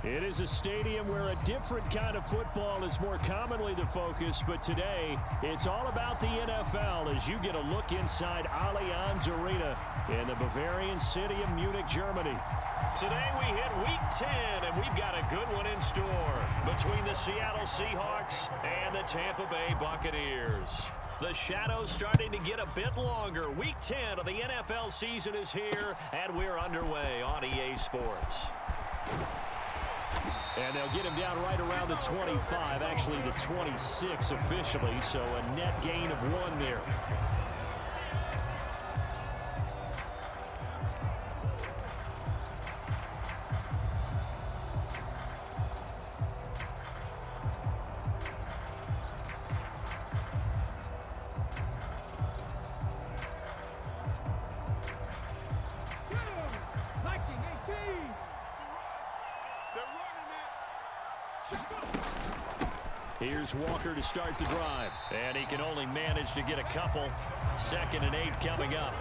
It is a stadium where a different kind of football is more commonly the focus, but today it's all about the NFL as you get a look inside Allianz Arena in the Bavarian city of Munich, Germany. Today we hit Week 10, and we've got a good one in store between the Seattle Seahawks and the Tampa Bay Buccaneers. The shadow's starting to get a bit longer. Week 10 of the NFL season is here, and we're underway on EA Sports. And they'll get him down right around the 25, actually the 26 officially, so a net gain of 1 there. Here's Walker to start the drive, and he can only manage to get a couple. 2nd and 8 coming up.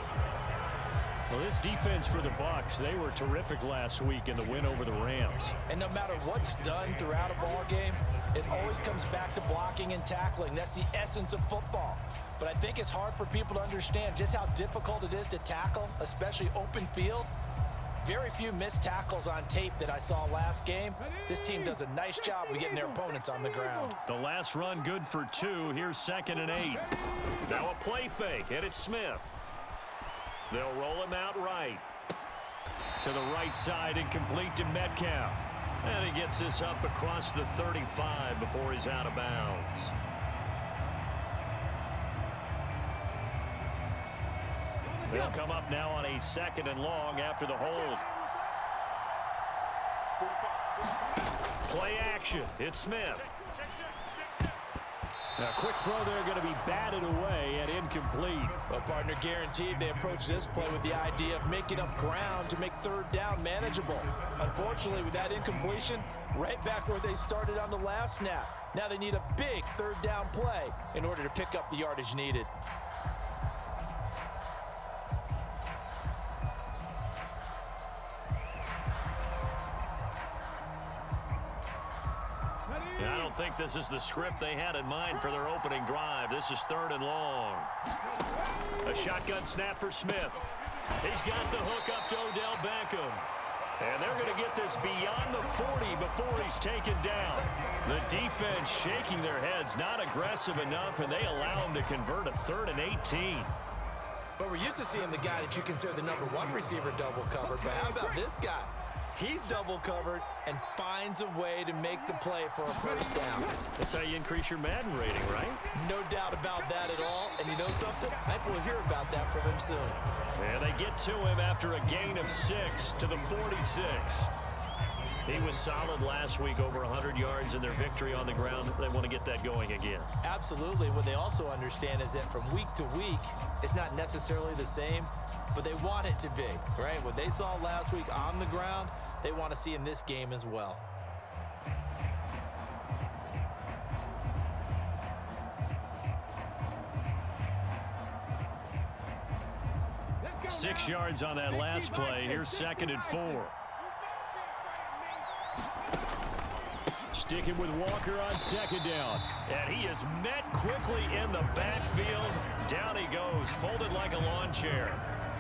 Well, this defense for the Bucs, they were terrific last week in the win over the Rams. And no matter what's done throughout a ball game, it always comes back to blocking and tackling. That's the essence of football. But I think it's hard for people to understand just how difficult it is to tackle, especially open field. Very few missed tackles on tape that I saw last game. This team does a nice job of getting their opponents on the ground. The last run good for 2. Here's 2nd and 8. Now a play fake, and it's Smith. They'll roll him out right. To the right side and complete to Metcalf. And he gets this up across the 35 before he's out of bounds. They'll come up now on a 2nd and long after the hold. Play action. It's Smith. Now, quick throw there going to be batted away and incomplete. Well, partner, guaranteed they approach this play with the idea of making up ground to make 3rd down manageable. Unfortunately, with that incompletion, right back where they started on the last snap. Now they need a big 3rd down play in order to pick up the yardage needed. I don't think this is the script they had in mind for their opening drive. This is 3rd and long. A shotgun snap for Smith. He's got the hook up to Odell Beckham. And they're going to get this beyond the 40 before he's taken down. The defense shaking their heads, not aggressive enough, and they allow him to convert a 3rd and 18. But we're used to seeing the guy that you consider the #1 receiver double covered. But how about this guy? He's double covered and finds a way to make the play for a 1st down. That's how you increase your Madden rating, right? No doubt about that at all. And you know something? I think we'll hear about that from him soon. And they get to him after a gain of 6 to the 46. He was solid last week, over 100 yards in their victory on the ground. They want to get that going again. Absolutely. What they also understand is that from week to week, it's not necessarily the same, but they want it to be, right? What they saw last week on the ground, they want to see in this game as well. Six yards on that last play. Here's 2nd and 4. Sticking with Walker on 2nd down. And he is met quickly in the backfield. Down he goes, folded like a lawn chair.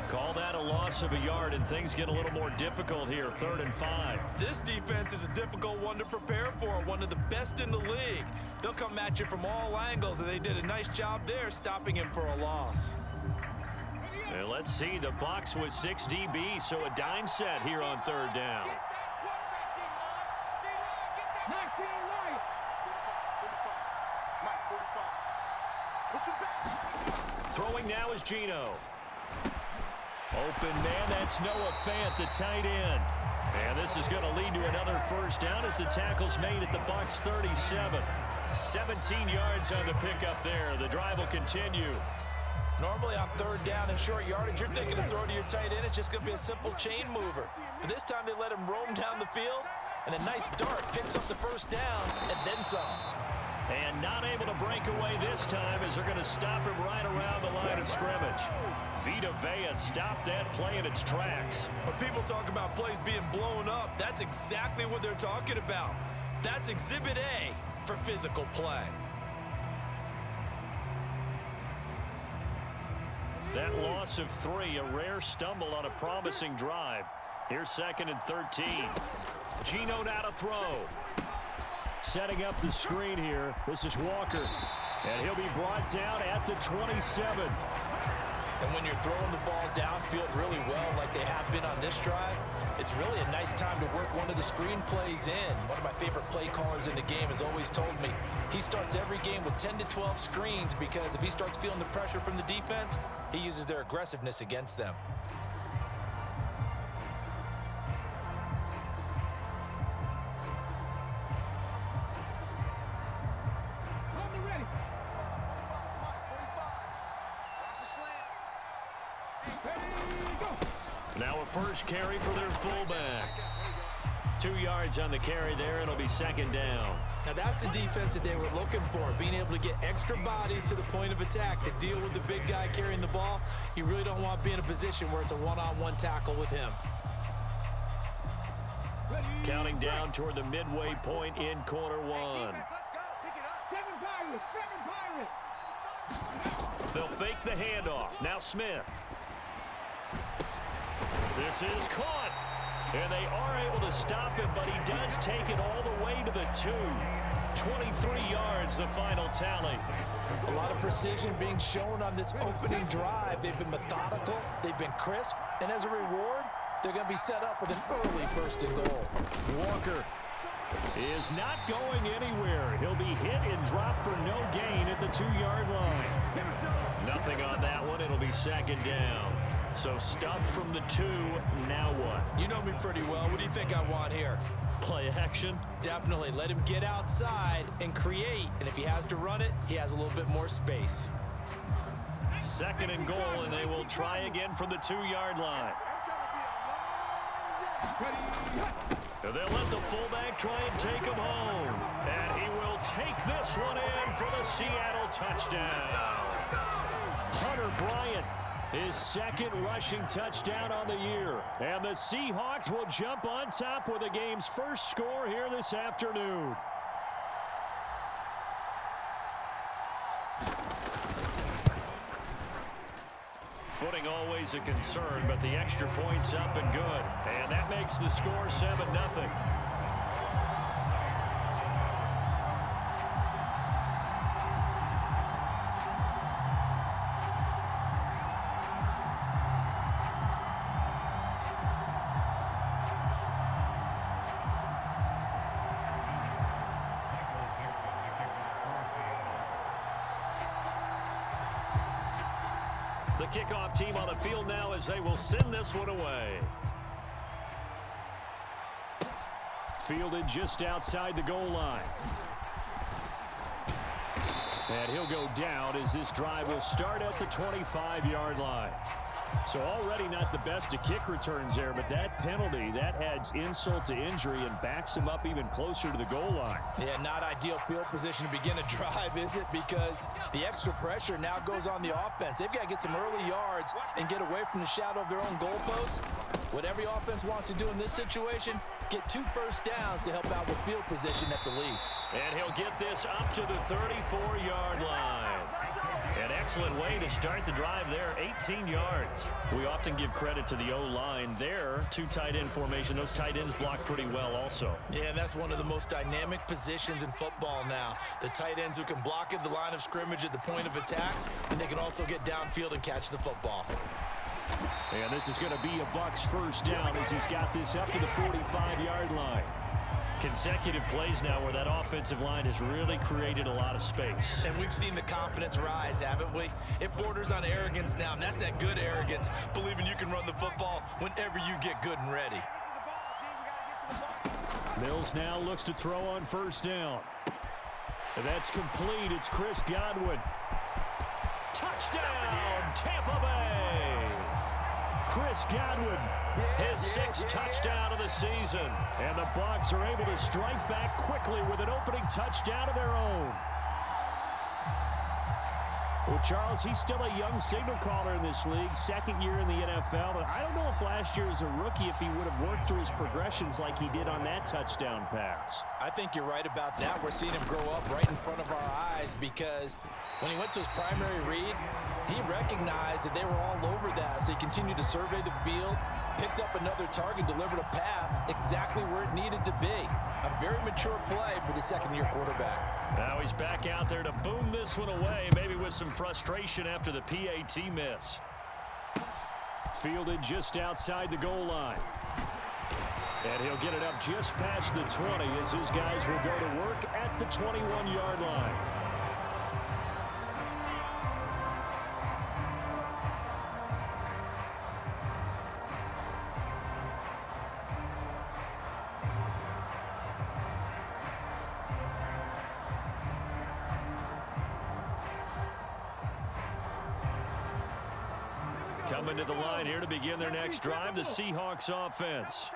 Call that a loss of a yard, and things get a little more difficult here. 3rd and 5. This defense is a difficult one to prepare for, one of the best in the league. They'll come at you from all angles, and they did a nice job there stopping him for a loss. And let's see, the Bucs with 6 DBs, so a dime set here on 3rd down. Throwing now is Geno. Open man, that's Noah Fant, the tight end. And this is going to lead to another 1st down as the tackle's made at the Bucs 37. 17 yards on the pickup there. The drive will continue. Normally on 3rd down and short yardage, you're thinking to throw to your tight end. It's just going to be a simple chain mover. But this time they let him roam down the field, and a nice dart picks up the 1st down and then some. And not able to break away this time as they're going to stop him right around the line of scrimmage. Vita Vea stopped that play in its tracks. When people talk about plays being blown up, that's exactly what they're talking about. That's Exhibit A for physical play. That loss of 3, a rare stumble on a promising drive. Here's 2nd and 13. Geno now to throw. Setting up the screen here. This is Walker. And he'll be brought down at the 27. And when you're throwing the ball downfield really well like they have been on this drive, it's really a nice time to work one of the screen plays in. One of my favorite play callers in the game has always told me he starts every game with 10 to 12 screens because if he starts feeling the pressure from the defense, he uses their aggressiveness against them. Now a first carry for their fullback. 2 yards on the carry there. It'll be 2nd down. Now that's the defense that they were looking for, being able to get extra bodies to the point of attack to deal with the big guy carrying the ball. You really don't want to be in a position where it's a one-on-one tackle with him. Counting down toward the midway point in quarter 1. They'll fake the handoff. Now Smith. This is caught. And they are able to stop him, but he does take it all the way to the 2. 23 yards, the final tally. A lot of precision being shown on this opening drive. They've been methodical, they've been crisp, and as a reward, they're going to be set up with an early 1st and goal. Walker is not going anywhere. He'll be hit and dropped for no gain at the 2-yard line. Nothing on that one. It'll be 2nd down. So stuffed from the 2. Now what? You know me pretty well. What do you think I want here? Play action? Definitely. Let him get outside and create. And if he has to run it, he has a little bit more space. 2nd and goal, and they will try again from the 2-yard line. They'll let the fullback try and take him home. And he will take this one in for the Seattle touchdown. Hunter Bryant, his 2nd rushing touchdown on the year. And the Seahawks will jump on top with the game's first score here this afternoon. Footing always a concern, but the extra point's up and good. And that makes the score 7-0. The kickoff team on the field now as they will send this one away. Fielded just outside the goal line. And he'll go down as this drive will start at the 25-yard line. So already not the best of kick returns there, but that penalty, that adds insult to injury and backs him up even closer to the goal line. Yeah, not ideal field position to begin a drive, is it? Because the extra pressure now goes on the offense. They've got to get some early yards and get away from the shadow of their own goalposts. What every offense wants to do in this situation, get 2 first downs to help out with field position at the least. And he'll get this up to the 34-yard line. An excellent way to start the drive there, 18 yards. We often give credit to the O-line there, 2 tight end formation. Those tight ends block pretty well also. Yeah, and that's one of the most dynamic positions in football now. The tight ends who can block at the line of scrimmage at the point of attack, and they can also get downfield and catch the football. And this is going to be a Bucs first down as he's got this up to the 45-yard line. Consecutive plays now where that offensive line has really created a lot of space. And we've seen the confidence rise, haven't we? It borders on arrogance now, and that's that good arrogance, believing you can run the football whenever you get good and ready. Mills now looks to throw on first down. And that's complete. It's Chris Godwin. Touchdown, Tampa Bay! Chris Godwin, his 6th touchdown of the season. And the Bucs are able to strike back quickly with an opening touchdown of their own. Well, Charles, he's still a young signal caller in this league, second year in the NFL. And I don't know if last year as a rookie, if he would have worked through his progressions like he did on that touchdown pass. I think you're right about that. We're seeing him grow up right in front of our eyes because when he went to his primary read, he recognized that they were all over that. So he continued to survey the field, picked up another target, delivered a pass exactly where it needed to be. A very mature play for the second-year quarterback. Now he's back out there to boom this one away, maybe with some frustration after the PAT miss. Fielded just outside the goal line. And he'll get it up just past the 20 as his guys will go to work at the 21-yard line. Coming to the line here to begin their next drive, the Seahawks offense.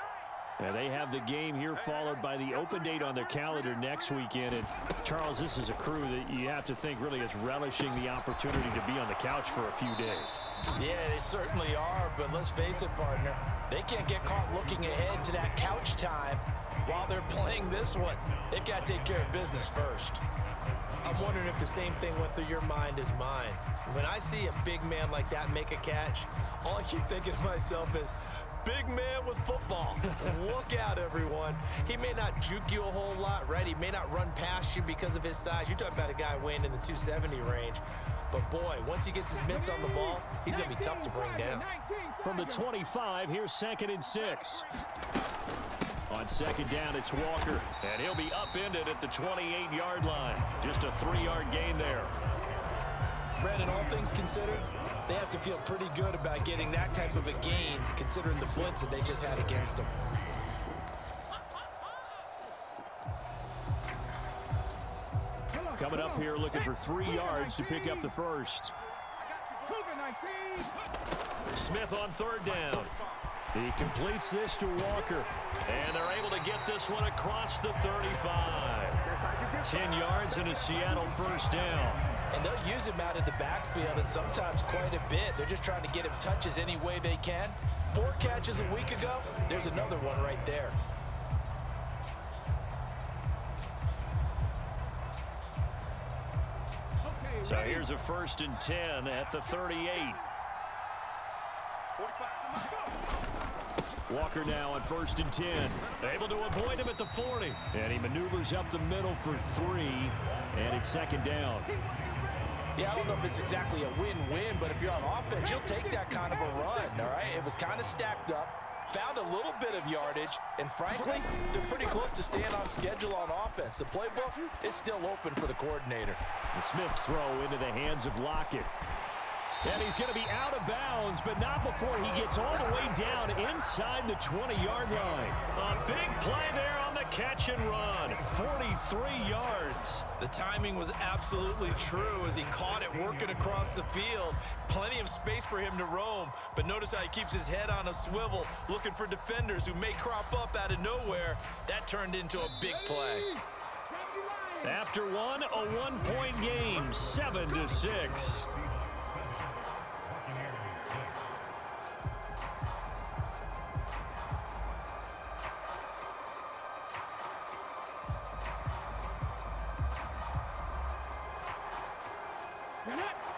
And they have the game here followed by the open date on their calendar next weekend. And Charles, this is a crew that you have to think really is relishing the opportunity to be on the couch for a few days. Yeah, they certainly are, but let's face it, partner. They can't get caught looking ahead to that couch time while they're playing this one. They've got to take care of business first. I'm wondering if the same thing went through your mind as mine. When I see a big man like that make a catch, all I keep thinking to myself is, big man with football. Look out, everyone. He may not juke you a whole lot, right? He may not run past you because of his size. You're talking about a guy weighing in the 270 range. But, boy, once he gets his mitts on the ball, he's going to be tough to bring down. From the 25, here's 2nd and 6. On second down, it's Walker, and he'll be upended at the 28-yard line. Just a 3-yard gain there. Brandon, all things considered, they have to feel pretty good about getting that type of a gain, considering the blitz that they just had against them. Coming up here looking for 3 yards to pick up the first. Smith on 3rd down. He completes this to Walker, and they're able to get this one across the 35. 10 yards and a Seattle first down. And they'll use him out in the backfield, and sometimes quite a bit. They're just trying to get him touches any way they can. 4 catches a week ago, there's another one right there. So here's a 1st and 10 at the 38. Walker now on 1st and 10. Able to avoid him at the 40. And he maneuvers up the middle for 3. And it's 2nd down. Yeah, I don't know if it's exactly a win-win, but if you're on offense, you'll take that kind of a run, all right? It was kind of stacked up, found a little bit of yardage, and frankly, they're pretty close to staying on schedule on offense. The playbook is still open for the coordinator. The Smith's throw into the hands of Lockett. And he's going to be out of bounds, but not before he gets all the way down inside the 20-yard line. A big play there on the catch and run. 43 yards. The timing was absolutely true as he caught it working across the field. Plenty of space for him to roam, but notice how he keeps his head on a swivel, looking for defenders who may crop up out of nowhere. That turned into a big play. After one, a 1-point game, 7-6.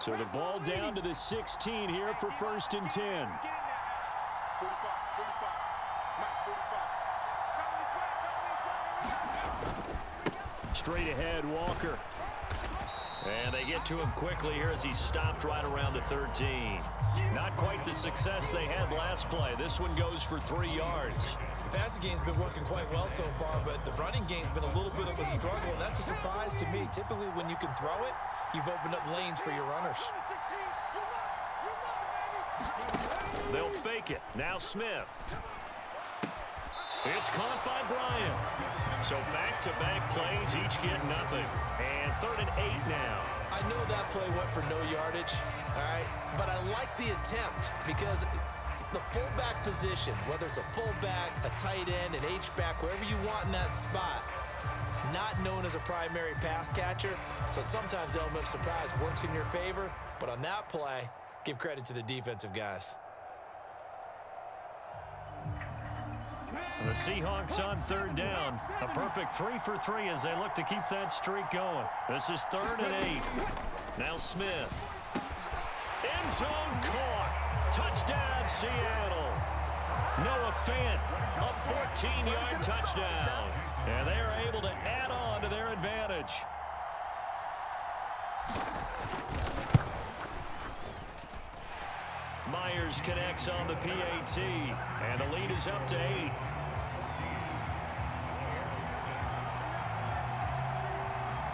So the ball down to the 16 here for 1st and 10. Straight ahead, Walker. And they get to him quickly here as he stopped right around the 13. Not quite the success they had last play. This one goes for 3 yards. The passing game's been working quite well so far, but the running game's been a little bit of a struggle, and that's a surprise to me. Typically, when you can throw it, you've opened up lanes for your runners. They'll fake it. Now Smith. It's caught by Bryant. So back-to-back plays, each get nothing. And 3rd and 8 now. I know that play went for no yardage, all right? But I like the attempt because the fullback position, whether it's a fullback, a tight end, an H-back, wherever you want in that spot, not known as a primary pass catcher, so sometimes the element of surprise works in your favor, but on that play, give credit to the defensive guys. The Seahawks on third down. A perfect 3 for 3 as they look to keep that streak going. This is 3rd and 8. Now Smith. End zone caught. Touchdown, Seattle. Noah Fant, a 14-yard touchdown. And they are able to add on to their advantage. Myers connects on the PAT. And the lead is up to 8.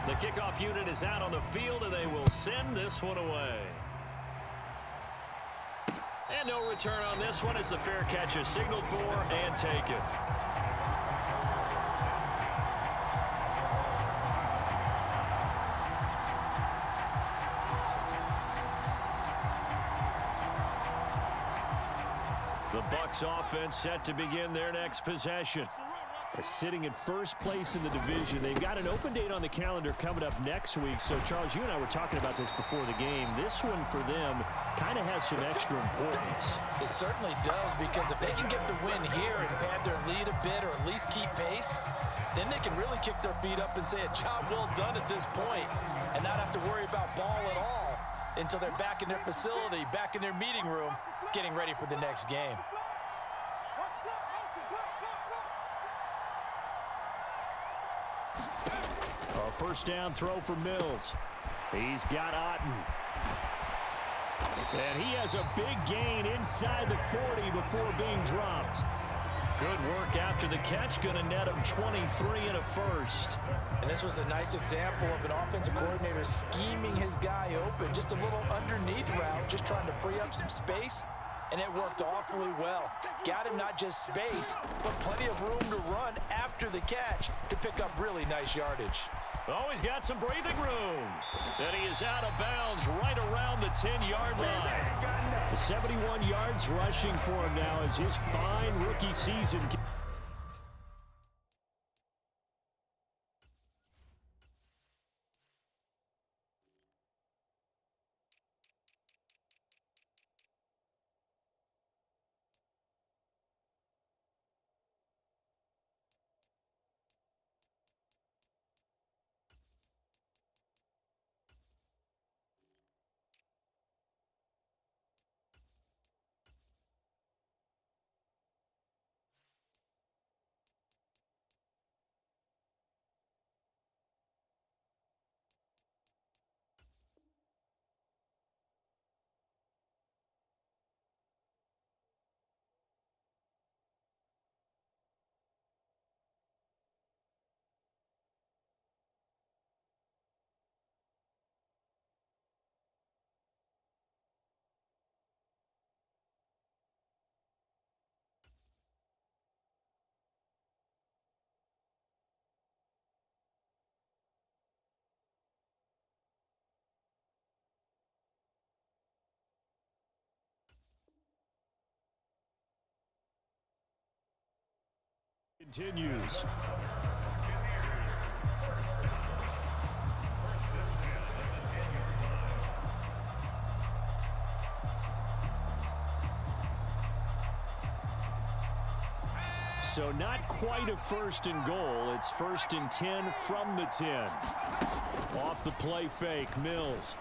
The kickoff unit is out on the field, and they will send this one away. And no return on this one as the fair catch is signaled for and taken. The Bucs offense set to begin their next possession. Sitting in first place in the division. They've got an open date on the calendar coming up next week. So, Charles, you and I were talking about this before the game. This one for them kind of has some extra importance. It certainly does, because if they can get the win here and pad their lead a bit or at least keep pace, then they can really kick their feet up and say a job well done at this point and not have to worry about ball at all until they're back in their facility, back in their meeting room, getting ready for the next game. A first down throw for Mills. He's got Otten. And he has a big gain inside the 40 before being dropped. Good work after the catch. Going to net him 23 and a first. And this was a nice example of an offensive coordinator scheming his guy open. Just a little underneath route, just trying to free up some space. And it worked awfully well. Got him not just space, but plenty of room to run after the catch to pick up really nice yardage. Oh, he's got some breathing room. And he is out of bounds right around the 10-yard line. 71 yards rushing for him now as his fine rookie season. Continues. So not quite a 1st and goal. It's 1st and 10 from the 10. Off the play fake, Mills.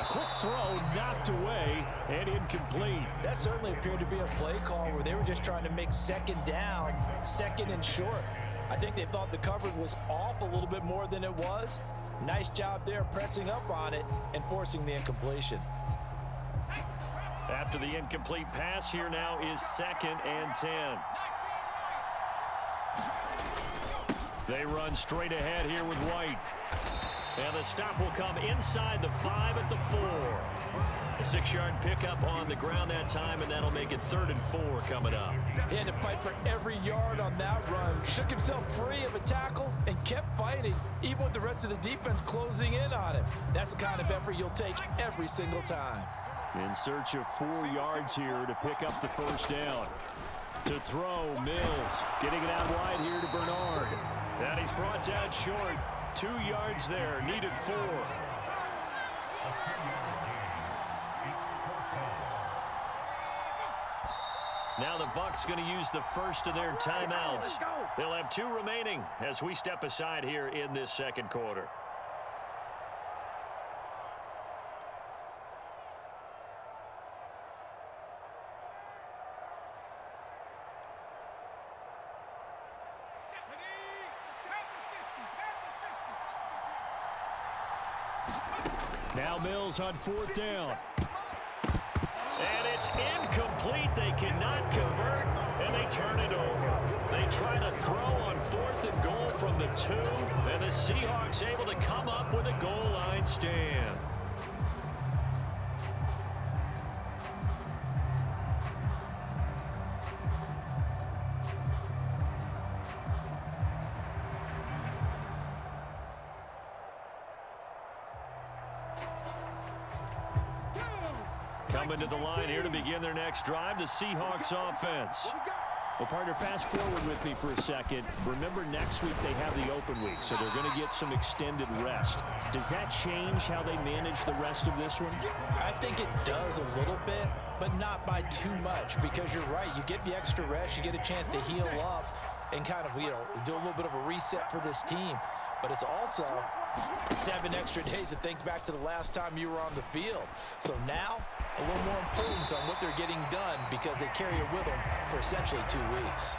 Quick throw knocked away and incomplete. That certainly appeared to be a play call where they were just trying to make second down, 2nd and short. I think they thought the coverage was off a little bit more than it was. Nice job there pressing up on it and forcing the incompletion. After the incomplete pass, here now is 2nd and 10. They run straight ahead here with White. And the stop will come inside the 5 at the 4. A 6-yard pickup on the ground that time, and that'll make it 3rd and 4 coming up. He had to fight for every yard on that run. Shook himself free of a tackle and kept fighting, even with the rest of the defense closing in on him. That's the kind of effort you'll take every single time. In search of 4 yards here to pick up the first down. To throw, Mills. Getting it out wide here to Bernard. And he's brought down short. 2 yards there, needed 4. Now the Bucs going to use the first of their timeouts. They'll have 2 remaining as we step aside here in this second quarter. Now Mills on 4th down. And it's incomplete. They cannot convert, and they turn it over. They try to throw on 4th and goal from the 2, and the Seahawks able to come up with a goal line stand. Coming to the line here to begin their next drive, the Seahawks offense. Well, partner, fast forward with me for a second. Remember, next week they have the open week, so they're going to get some extended rest. Does that change how they manage the rest of this one? I think it does a little bit, but not by too much, because you're right. You get the extra rest, you get a chance to heal up and kind of, do a little bit of a reset for this team. But it's also 7 extra days to think back to the last time you were on the field. So now, a little more importance on what they're getting done because they carry it with them for essentially 2 weeks.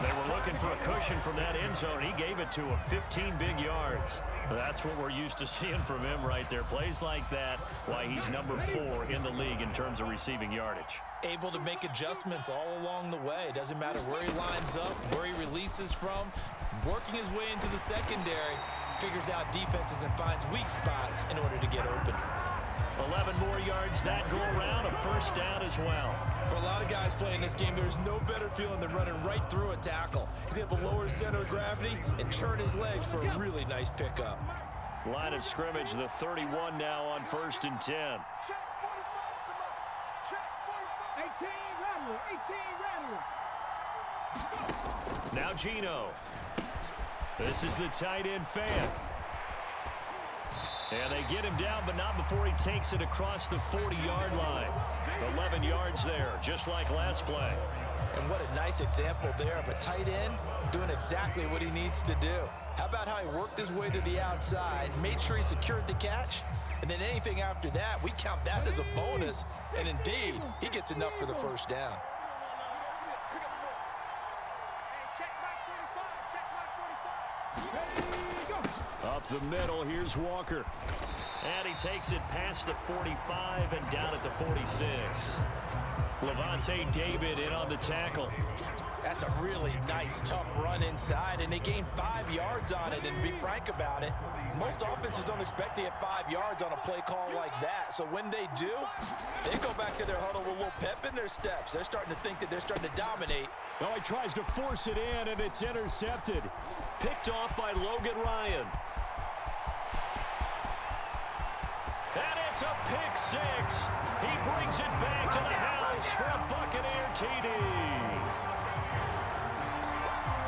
They were looking for a cushion from that end zone. He gave it to him, 15 big yards. That's what we're used to seeing from him right there. Plays like that, why he's number 4 in the league in terms of receiving yardage. Able to make adjustments all along the way. Doesn't matter where he lines up, where he releases from. Working his way into the secondary, figures out defenses and finds weak spots in order to get open. 11 more yards that go around, a first down as well. For a lot of guys playing this game, there's no better feeling than running right through a tackle. He's able to lower his center of gravity and churn his legs for a really nice pickup. Line of scrimmage, the 31 now on 1st and 10. Check 45, come on. Check 45. 18 Rattler, 18 Rattler. Now Geno. This is the tight end fan. And they get him down, but not before he takes it across the 40-yard line. 11 yards there, just like last play. And what a nice example there of a tight end doing exactly what he needs to do. How about how he worked his way to the outside, made sure he secured the catch, and then anything after that, we count that as a bonus. And indeed, he gets enough for the first down. Up the middle, here's Walker. And he takes it past the 45 and down at the 46. Levante David in on the tackle. That's a really nice, tough run inside, and they gained 5 yards on it. And to be frank about it, most offenses don't expect to get 5 yards on a play call like that. So when they do, they go back to their huddle with a little pep in their steps. They're starting to think that they're starting to dominate. Oh, he tries to force it in, and it's intercepted. Picked off by Logan Ryan. And it's a pick 6. He brings it back to the house for a Buccaneer TD.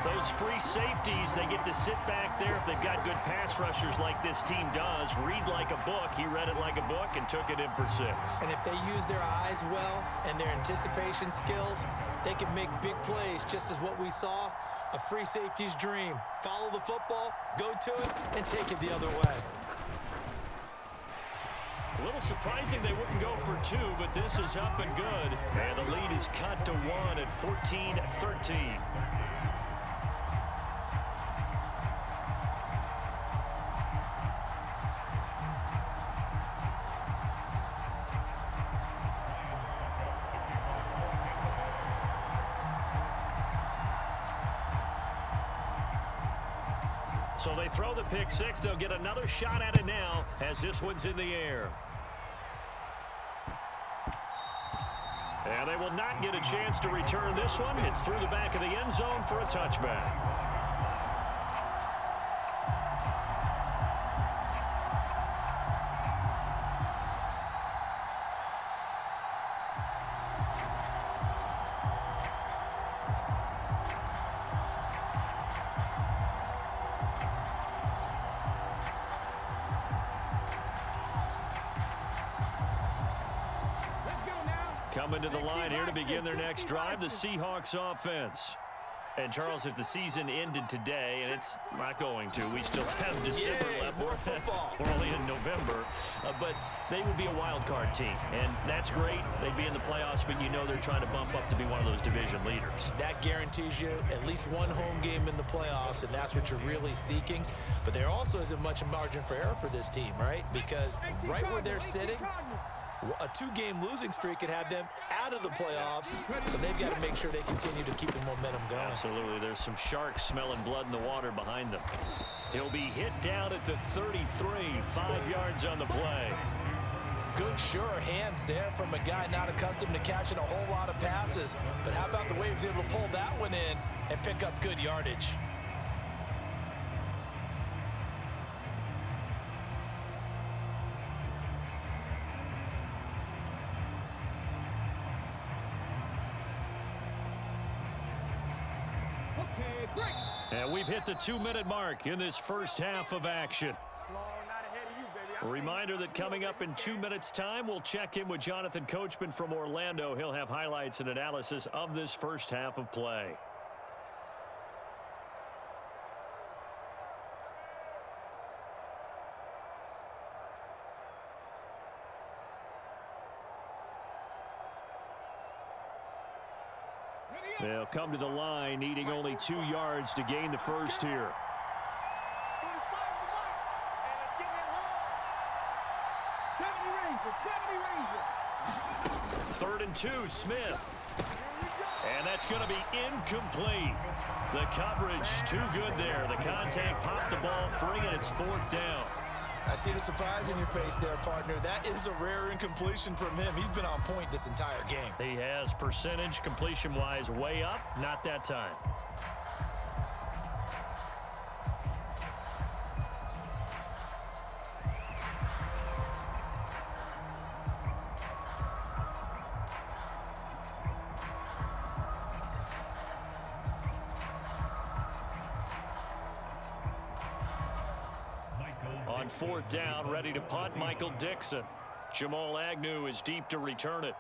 Those free safeties, they get to sit back there if they've got good pass rushers like this team does. Read like a book. He read it like a book and took it in for 6. And if they use their eyes well and their anticipation skills, they can make big plays, just as what we saw, a free safety's dream. Follow the football, go to it, and take it the other way. A little surprising they wouldn't go for 2, but this is up and good. And the lead is cut to 1 at 14-13. So they throw the pick 6. They'll get another shot at it now as this one's in the air. And they will not get a chance to return this one. It's through the back of the end zone for a touchback. coming to the line here to begin their next drive, the Seahawks offense. And, Charles, if the season ended today, and it's not going to, we still have December left. More football. We're only in November. But they would be a wild card team, and that's great. They'd be in the playoffs, but you know they're trying to bump up to be one of those division leaders. That guarantees you at least one home game in the playoffs, and that's what you're really seeking. But there also isn't much margin for error for this team, right? Because right where they're sitting, a two-game losing streak could have them out of the playoffs, so they've got to make sure they continue to keep the momentum going. Absolutely. There's some sharks smelling blood in the water behind them. He'll be hit down at the 33, 5 yards on the play. Good, sure hands there from a guy not accustomed to catching a whole lot of passes. But how about the way he was able to pull that one in and pick up good yardage? And we've hit the 2-minute mark in this first half of action. A reminder that coming up in 2 minutes' time, we'll check in with Jonathan Coachman from Orlando. He'll have highlights and analysis of this first half of play. They'll come to the line, needing only 2 yards to gain the first here. 3rd and 2, Smith. And that's going to be incomplete. The coverage too good there. The contact popped the ball free, and it's 4th down. I see the surprise in your face there, partner. That is a rare incompletion from him. He's been on point this entire game. He has percentage completion-wise way up. Not that time. On 4th down, ready to punt, Michael Dixon. Jamal Agnew is deep to return it.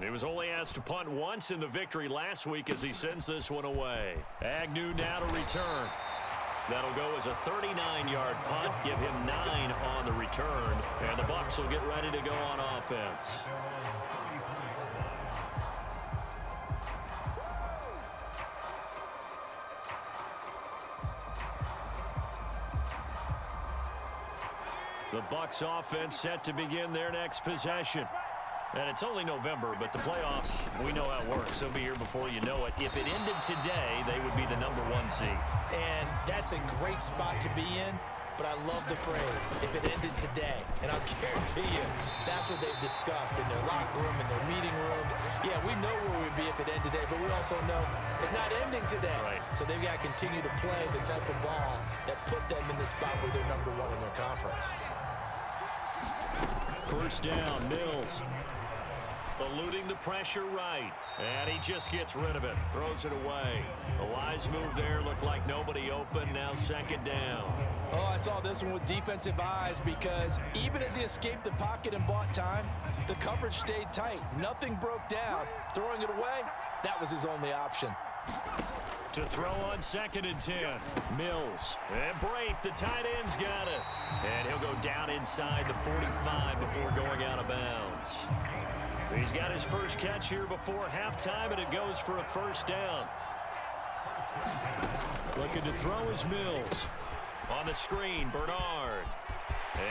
He was only asked to punt once in the victory last week as he sends this one away. Agnew now to return. That'll go as a 39-yard punt, give him 9 on the return, and the Bucs will get ready to go on offense. The Bucs offense set to begin their next possession. And it's only November, but the playoffs, we know how it works. They'll be here before you know it. If it ended today, they would be the #1 seed. And that's a great spot to be in, but I love the phrase, if it ended today. And I'll guarantee you, that's what they've discussed in their locker room, in their meeting rooms. Yeah, we know where we'd be if it ended today, but we also know it's not ending today. Right. So they've got to continue to play the type of ball that put them in the spot where they're #1 in their conference. 1st down, Mills. Eluding the pressure right. And he just gets rid of it. Throws it away. A wise move there. Looked like nobody open. Now 2nd down. Oh, I saw this one with defensive eyes because even as he escaped the pocket and bought time, the coverage stayed tight. Nothing broke down. Throwing it away, that was his only option. To throw on 2nd and 10. Mills. And Brate, the tight end's got it. And he'll go down inside the 45 before going out of bounds. He's got his first catch here before halftime, and it goes for a 1st down. Looking to throw is Mills. On the screen, Bernard.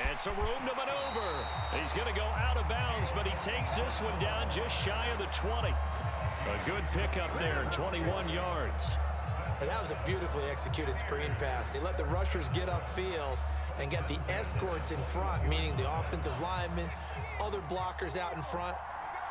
And some room to maneuver. He's going to go out of bounds, but he takes this one down just shy of the 20. A good pickup there, 21 yards. And that was a beautifully executed screen pass. They let the rushers get upfield and get the escorts in front, meaning the offensive linemen, other blockers out in front.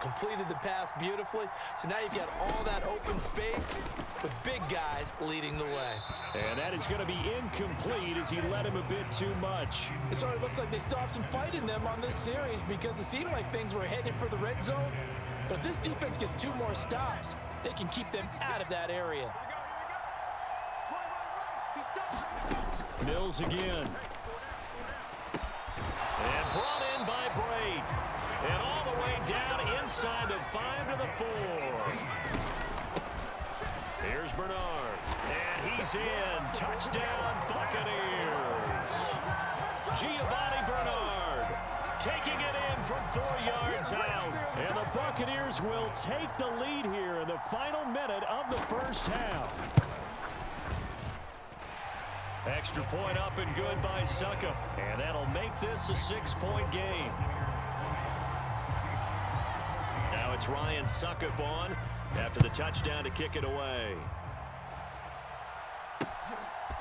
Completed the pass beautifully. So now you've got all that open space with big guys leading the way. And that is going to be incomplete as he led him a bit too much. It sort of looks like they still have some fight in them on this series because it seemed like things were headed for the red zone. But if this defense gets 2 more stops, they can keep them out of that area. Mills again. And brought in by Braid. And all the way down inside the 5 to the 4. Here's Bernard. And he's in. Touchdown, Buccaneers. Giovanni Bernard taking it in from 4 yards out. And the Buccaneers will take the lead here in the final minute of the first half. Extra point up and good by Suckup. And that'll make this a 6-point game. Now it's Ryan Suckup on after the touchdown to kick it away.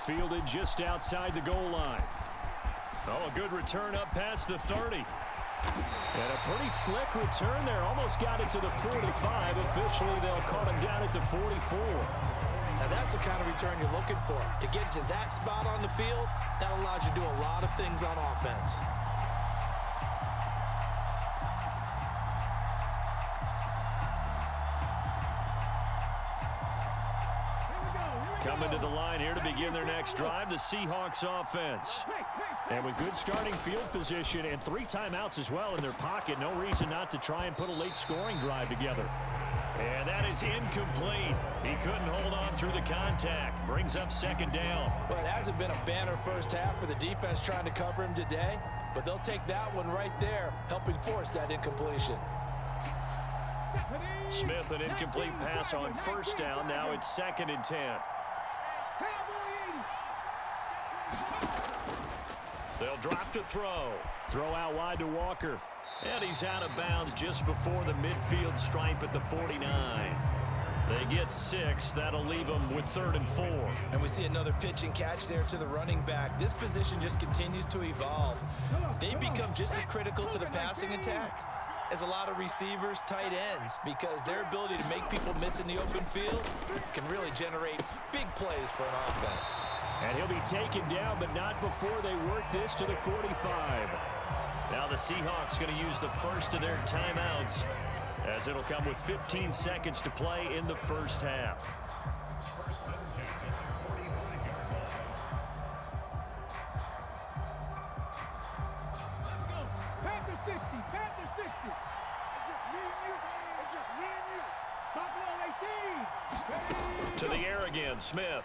Fielded just outside the goal line. Oh, a good return up past the 30. And a pretty slick return there. Almost got it to the 45. Officially, they'll call him down at the 44. Now that's the kind of return you're looking for. To get to that spot on the field, that allows you to do a lot of things on offense. Coming to the line here to begin their next drive, the Seahawks offense. And with good starting field position and 3 timeouts as well in their pocket, no reason not to try and put a late scoring drive together. And that is incomplete. He couldn't hold on through the contact. Brings up 2nd down. Well, it hasn't been a banner first half for the defense trying to cover him today, but they'll take that one right there, helping force that incompletion. Smith, an incomplete pass on 1st down. Now it's 2nd and 10. They'll drop to throw. Throw out wide to Walker. And he's out of bounds just before the midfield stripe at the 49. They get 6. That'll leave them with 3rd and 4. And we see another pitch and catch there to the running back. This position just continues to evolve. They become just as critical to the passing attack as a lot of receivers, tight ends, because their ability to make people miss in the open field can really generate big plays for an offense. And he'll be taken down, but not before they work this to the 45. Now the Seahawks going to use the first of their timeouts, as it'll come with 15 seconds to play in the first half. Panther 60, Panther 60. It's just me and you. It's just me and you. To the air again, Smith.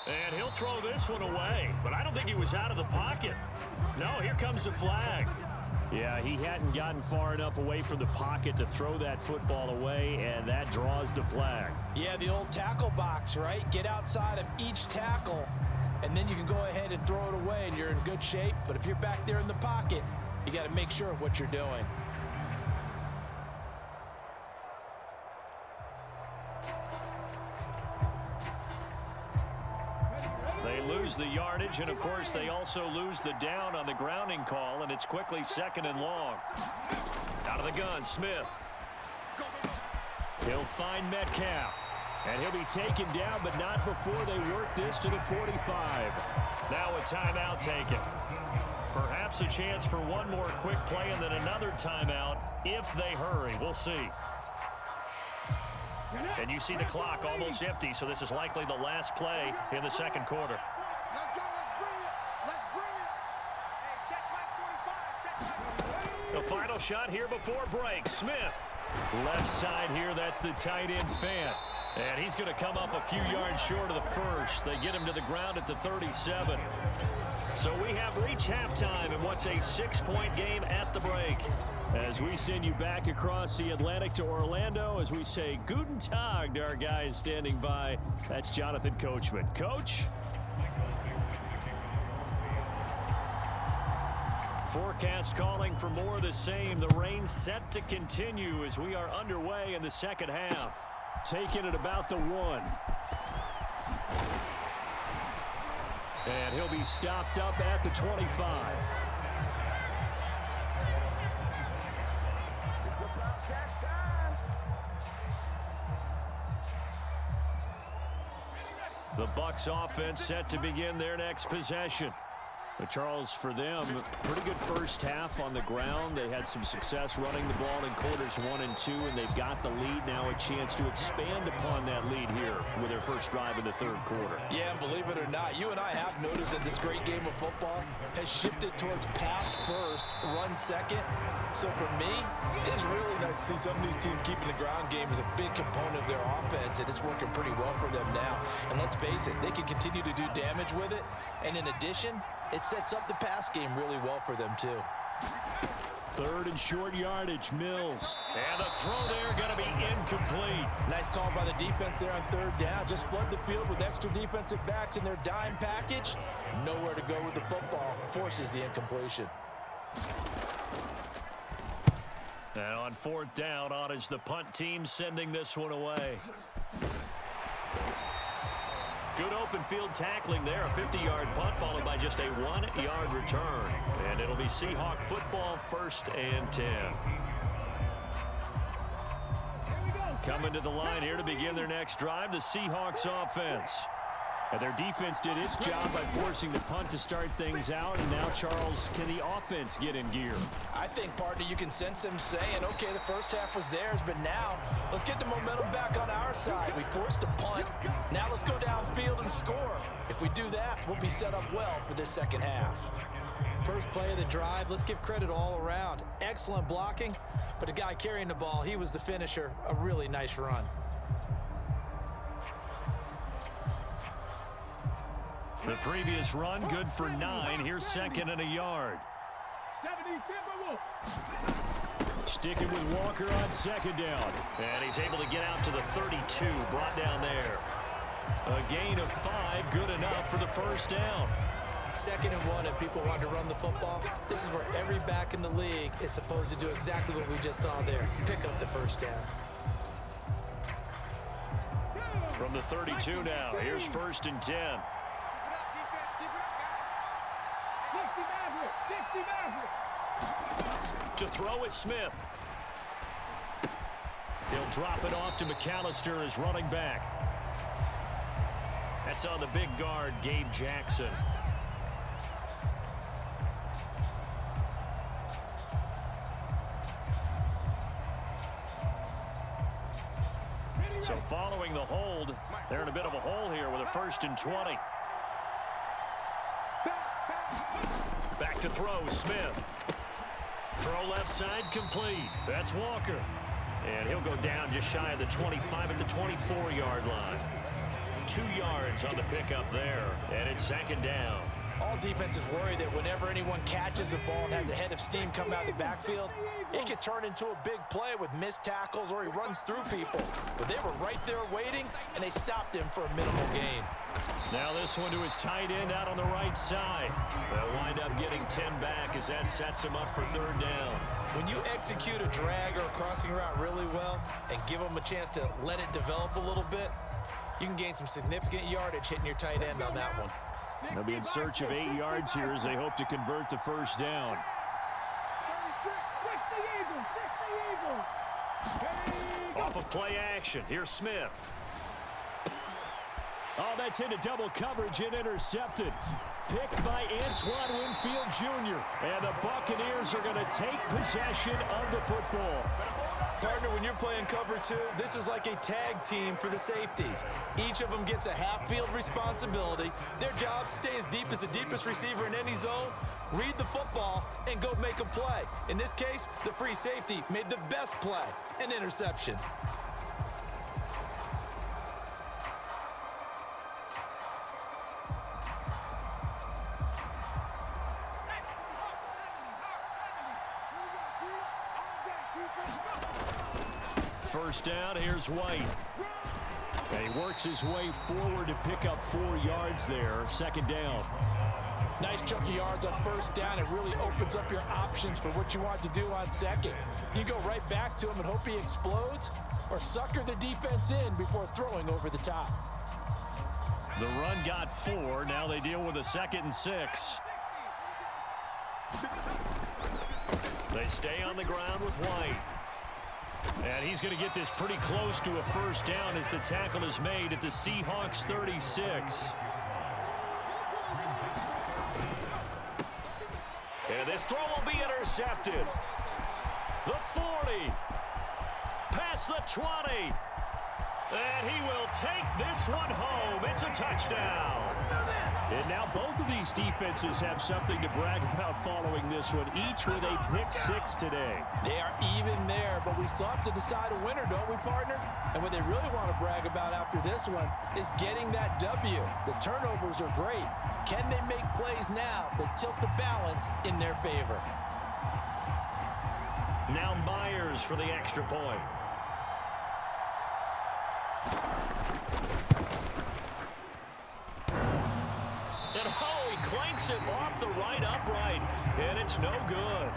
And he'll throw this one away, but I don't think he was out of the pocket. No, here comes the flag. Yeah, he hadn't gotten far enough away from the pocket to throw that football away, and that draws the flag. Yeah, the old tackle box, right? Get outside of each tackle, and then you can go ahead and throw it away, and you're in good shape. But if you're back there in the pocket, you got to make sure of what you're doing. They lose the yardage, and of course they also lose the down on the grounding call, and it's quickly 2nd and long. Out of the gun, Smith. He'll find Metcalf, and he'll be taken down, but not before they work this to the 45. Now a timeout taken. Perhaps a chance for one more quick play and then another timeout if they hurry. We'll see. And you see the clock almost empty, so this is likely the last play in the 2nd quarter. Let's go. Let's bring it. Hey, check Mike 45. Check. The final shot here before break. Smith. Left side here, that's the tight end Fant. And he's going to come up a few yards short of the first. They get him to the ground at the 37. So we have reached halftime in what's a 6-point game at the break. As we send you back across the Atlantic to Orlando, as we say Guten Tag to our guys standing by. That's Jonathan Coachman. Coach? Forecast calling for more of the same. The rain set to continue as we are underway in the second half. Taken at about the 1. And he'll be stopped up at the 25. The Bucs offense set to begin their next possession. But Charles, for them, pretty good first half on the ground. They had some success running the ball in quarters 1 and 2, and they've got the lead now, a chance to expand upon that lead here with their first drive in the third quarter. Yeah, and believe it or not, you and I have noticed that this great game of football has shifted towards pass first, run second. So for me, it's really nice to see some of these teams keeping the ground game as a big component of their offense, and it's working pretty well for them now. And let's face it, they can continue to do damage with it. And in addition, it sets up the pass game really well for them, too. Third and short yardage, Mills. And the throw there going to be incomplete. Nice call by the defense there on third down. Just flood the field with extra defensive backs in their dime package. Nowhere to go with the football. Forces the incompletion. And on fourth down, on is the punt team sending this one away. Good open field tackling there. A 50-yard punt followed by just a 1-yard return. And it'll be Seahawk football, 1st and 10. Coming to the line here to begin their next drive, the Seahawks offense. And their defense did its job by forcing the punt to start things out. And now, Charles, can the offense get in gear? I think, partner, you can sense them saying, okay, the first half was theirs, but now let's get the momentum back on our side. We forced a punt. Now let's go downfield and score. If we do that, we'll be set up well for this second half. First play of the drive, let's give credit all around. Excellent blocking, but the guy carrying the ball, he was the finisher. A really nice run. The previous run, good for 9. Here's 2nd and a yard. Sticking with Walker on 2nd down. And he's able to get out to the 32, brought down there. A gain of 5, good enough for the first down. 2nd and 1, and people want to run the football. This is where every back in the league is supposed to do exactly what we just saw there. Pick up the first down. From the 32 now, here's 1st and 10. To throw is Smith. He'll drop it off to McAllister as running back. That's on the big guard, Gabe Jackson. So following the hold, they're in a bit of a hole here with a 1st and 20. Back to throw, Smith. Throw left side, complete. That's Walker. And he'll go down just shy of the 25 at the 24-yard line. 2 yards on the pickup there, and it's 2nd down. All defenses worry that whenever anyone catches the ball and has a head of steam come out of the backfield, it could turn into a big play with missed tackles or he runs through people. But they were right there waiting, and they stopped him for a minimal gain. Now this one to his tight end out on the right side. They'll wind up getting 10 back as that sets him up for 3rd down. When you execute a drag or a crossing route really well and give them a chance to let it develop a little bit, you can gain some significant yardage hitting your tight end on that one. They'll be in search of 8 yards here as they hope to convert the first down. Off of play action, here's Smith. Oh, that's into double coverage and intercepted. Picked by Antoine Winfield Jr. And the Buccaneers are going to take possession of the football. Partner, when you're playing cover 2, this is like a tag team for the safeties. Each of them gets a half-field responsibility. Their job, stay as deep as the deepest receiver in any zone, read the football, and go make a play. In this case, the free safety made the best play, an interception. First down, here's White. And he works his way forward to pick up 4 yards there. 2nd down. Nice chunk of yards on first down. It really opens up your options for what you want to do on second. You go right back to him and hope he explodes, or sucker the defense in before throwing over the top. The run got 4. Now they deal with a 2nd and 6. They stay on the ground with White. And he's going to get this pretty close to a first down as the tackle is made at the Seahawks 36. This throw will be intercepted. The 40. Past the 20. And he will take this one home. It's a touchdown. And now both of these defenses have something to brag about following this one, each with a pick six today. They are even there, but we still have to decide a winner, don't we, partner? And what they really want to brag about after this one is getting that W. The turnovers are great. Can they make plays now that tilt the balance in their favor? Now Myers for the extra point. And oh, he clanks it off the right upright, and it's no good.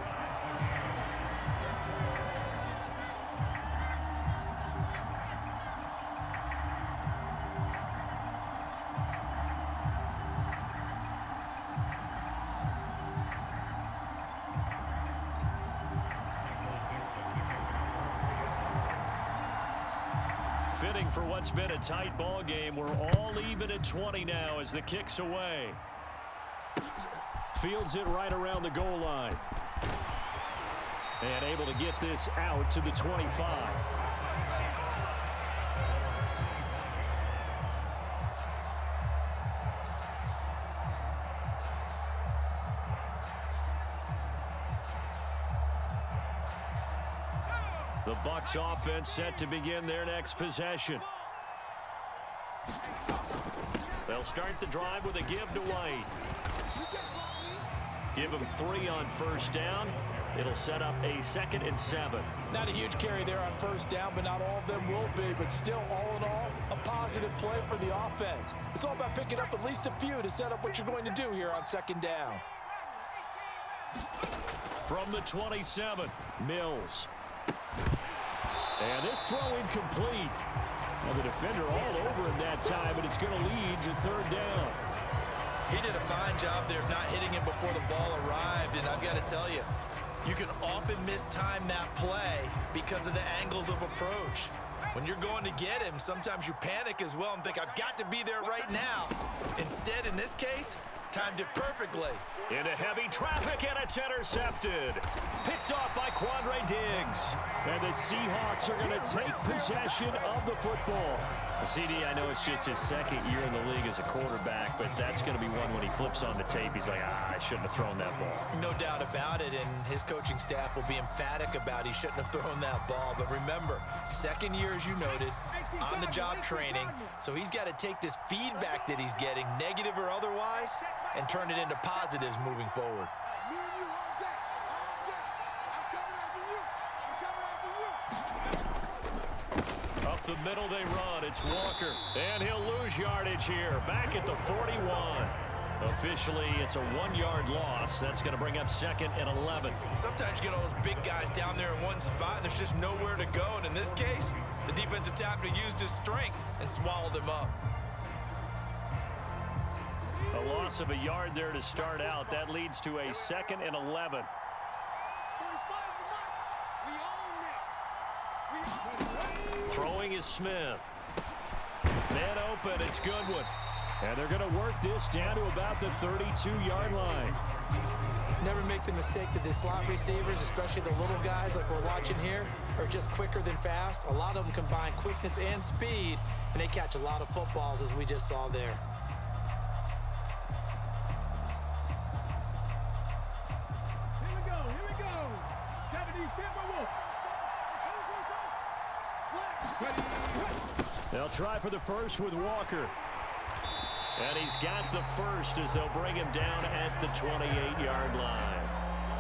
Fitting for what's been a tight ball game. We're all even at 20 now as the kick's away. Fields it right around the goal line. And able to get this out to the 25. The Bucs offense set to begin their next possession. They'll start the drive with a give to White. Give him 3 on first down. It'll set up a 2nd and 7. Not a huge carry there on first down, but not all of them will be. But still, all in all, a positive play for the offense. It's all about picking up at least a few to set up what you're going to do here on 2nd down. From the 27, Mills. And this throw incomplete. Well, the defender all over him that time, but it's going to lead to 3rd down. He did a fine job there of not hitting him before the ball arrived, and I've got to tell you, you can often mistime that play because of the angles of approach. When you're going to get him, sometimes you panic as well and think, I've got to be there right now. Instead, in this case, timed it perfectly. Into heavy traffic, and it's intercepted. Picked off by Quandre Diggs. And the Seahawks are going to take possession of the football. CD, I know it's just his 2nd year in the league as a quarterback, but that's going to be one when he flips on the tape. He's like, I shouldn't have thrown that ball. No doubt about it, and his coaching staff will be emphatic about he shouldn't have thrown that ball. But remember, 2nd year, as you noted, on-the-job training, so he's got to take this feedback that he's getting, negative or otherwise, and turn it into positives moving forward. Me and you all day. All day. I'm coming after you. I'm coming after you. Up the middle they run. It's Walker. And he'll lose yardage here. Back at the 41. Officially, it's a 1-yard loss. That's going to bring up 2nd and 11. Sometimes you get all those big guys down there in one spot, and there's just nowhere to go. And in this case, the defensive tackle used his strength and swallowed him up. A loss of a yard there to start out. That leads to a 2nd and 11. 45 the mark. Throwing is Smith. Man open, it's Goodwin. And they're going to work this down to about the 32-yard line. Never make the mistake that the slot receivers, especially the little guys like we're watching here, are just quicker than fast. A lot of them combine quickness and speed, and they catch a lot of footballs, as we just saw there. Here we go. Japanese Timberwolf. They'll try for the first with Walker. And he's got the first as they'll bring him down at the 28-yard line.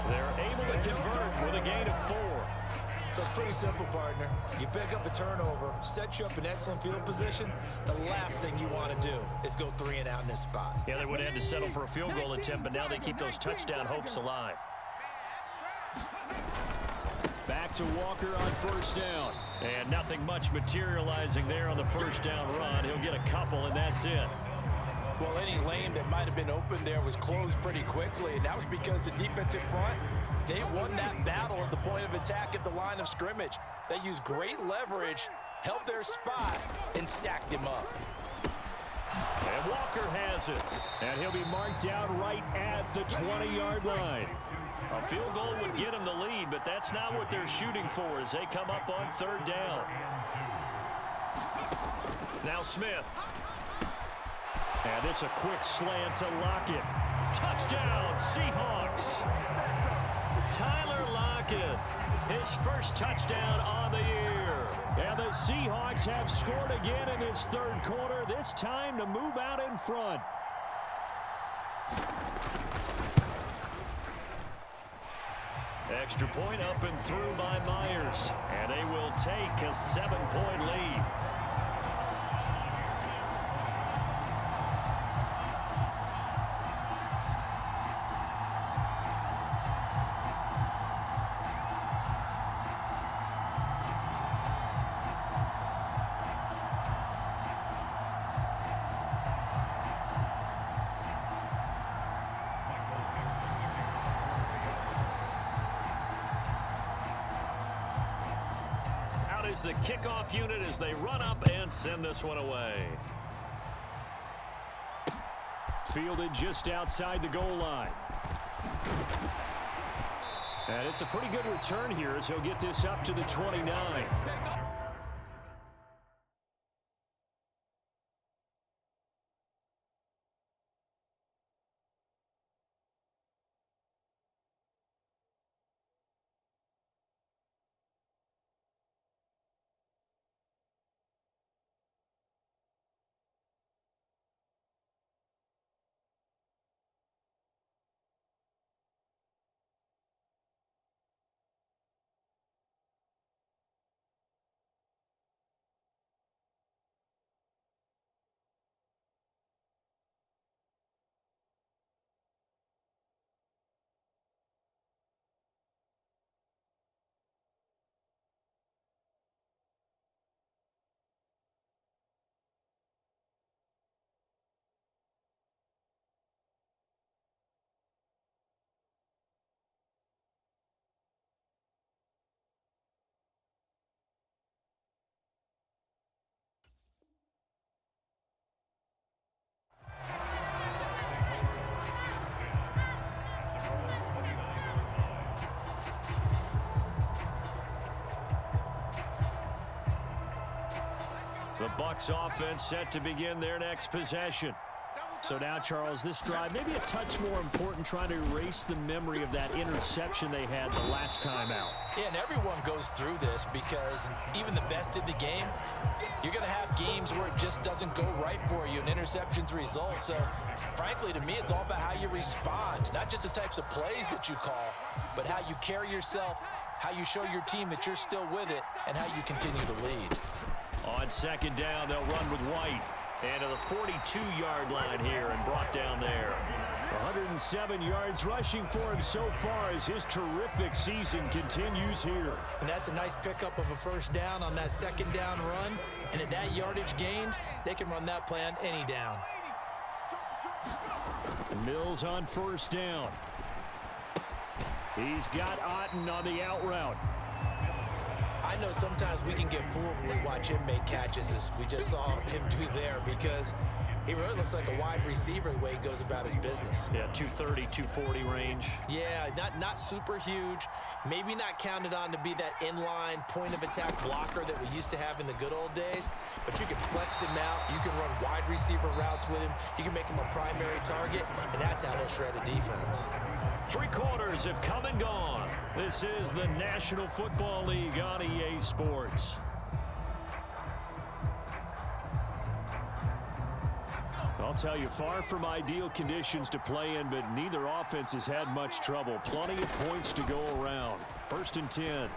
They're able to convert with a gain of 4. So it's pretty simple, partner. You pick up a turnover, set you up in excellent field position. The last thing you want to do is go 3 and out in this spot. Yeah, they would have had to settle for a field goal attempt, but now they keep those touchdown hopes alive. Back to Walker on first down. And nothing much materializing there on the first down run. He'll get a couple, and that's it. Well, any lane that might have been open there was closed pretty quickly, and that was because the defensive front, they won that battle at the point of attack at the line of scrimmage. They used great leverage, held their spot, and stacked him up. And Walker has it. And he'll be marked down right at the 20-yard line. A field goal would get them the lead, but that's not what they're shooting for as they come up on third down. Now Smith. And it's a quick slant to Lockett. Touchdown, Seahawks. Tyler Lockett, his first touchdown on the year. And the Seahawks have scored again in this third quarter, this time to move out in front. Extra point up and through by Myers. And they will take a 7-point lead. Is the kickoff unit as they run up and send this one away. Fielded just outside the goal line. And it's a pretty good return here as he'll get this up to the 29. The Bucs offense set to begin their next possession. So now, Charles, this drive maybe a touch more important, trying to erase the memory of that interception they had the last time out. Yeah, and everyone goes through this because even the best in the game, you're going to have games where it just doesn't go right for you and interceptions result. So, frankly, to me, it's all about how you respond, not just the types of plays that you call, but how you carry yourself, how you show your team that you're still with it, and how you continue to lead. On second down, they'll run with White. And to the 42-yard line here and brought down there. 107 yards rushing for him so far as his terrific season continues here. And that's a nice pickup of a first down on that second down run. And at that yardage gained, they can run that play on any down. Mills on first down. He's got Otten on the out route. I know sometimes we can get fooled when we watch him make catches, as we just saw him do there, because he really looks like a wide receiver the way he goes about his business. Yeah, 230, 240 range. Yeah, not super huge. Maybe not counted on to be that inline point-of-attack blocker that we used to have in the good old days, but you can flex him out. You can run wide receiver routes with him. You can make him a primary target, and that's how he'll shred a defense. 3 quarters have come and gone. This is the National Football League on EA Sports. I'll tell you, far from ideal conditions to play in, but neither offense has had much trouble. Plenty of points to go around. 1st and 10.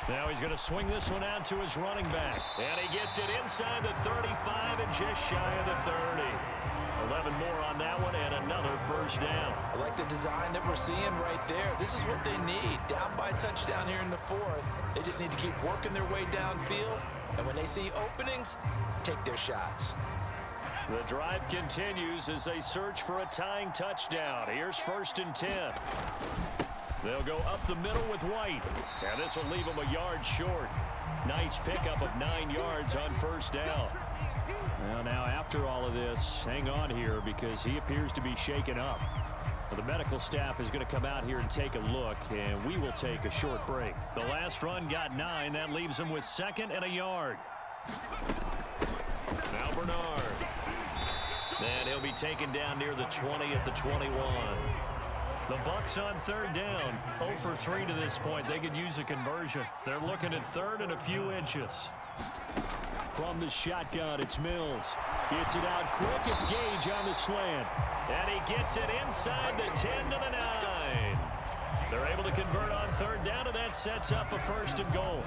Now he's going to swing this one out to his running back. And he gets it inside the 35 and just shy of the 30. 11 more on that one and another first down. I like the design that we're seeing right there. This is what they need. Down by a touchdown here in the 4th. They just need to keep working their way downfield. And when they see openings, take their shots. The drive continues as they search for a tying touchdown. Here's 1st and 10. They'll go up the middle with White. And this will leave them a yard short. Nice pickup of 9 yards on first down. Well, now after all of this, hang on here because he appears to be shaken up. Well, the medical staff is going to come out here and take a look, and we will take a short break. The last run got 9. That leaves him with 2nd and a yard. Now Bernard. And he'll be taken down near the 20 at the 21. The Bucs on 3rd down. 0 for 3 to this point. They could use a conversion. They're looking at 3rd and a few inches. From the shotgun, it's Mills. Gets it out quick. It's Gage on the slant. And he gets it inside the 10 to the 9. They're able to convert on 3rd down, and that sets up a 1st and goal.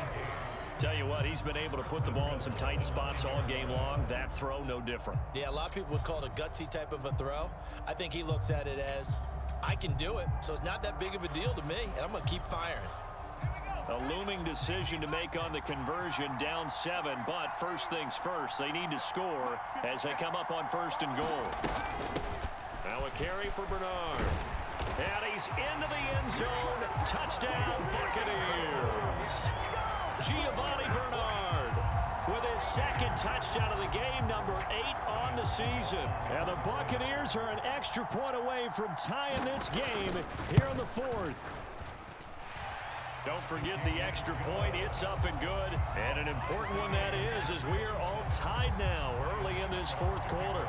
Tell you what, he's been able to put the ball in some tight spots all game long. That throw, no different. Yeah, a lot of people would call it a gutsy type of a throw. I think he looks at it as, I can do it, so it's not that big of a deal to me, and I'm going to keep firing. A looming decision to make on the conversion, down 7, but first things first, they need to score as they come up on 1st and goal. Now a carry for Bernard. And he's into the end zone. Touchdown, Buccaneers. Giovanni Bernard with his 2nd touchdown of the game, number 8 on the season. And the Buccaneers are an extra point away from tying this game here in the 4th. Don't forget the extra point. It's up and good. And an important one that is, as we are all tied now early in this 4th quarter.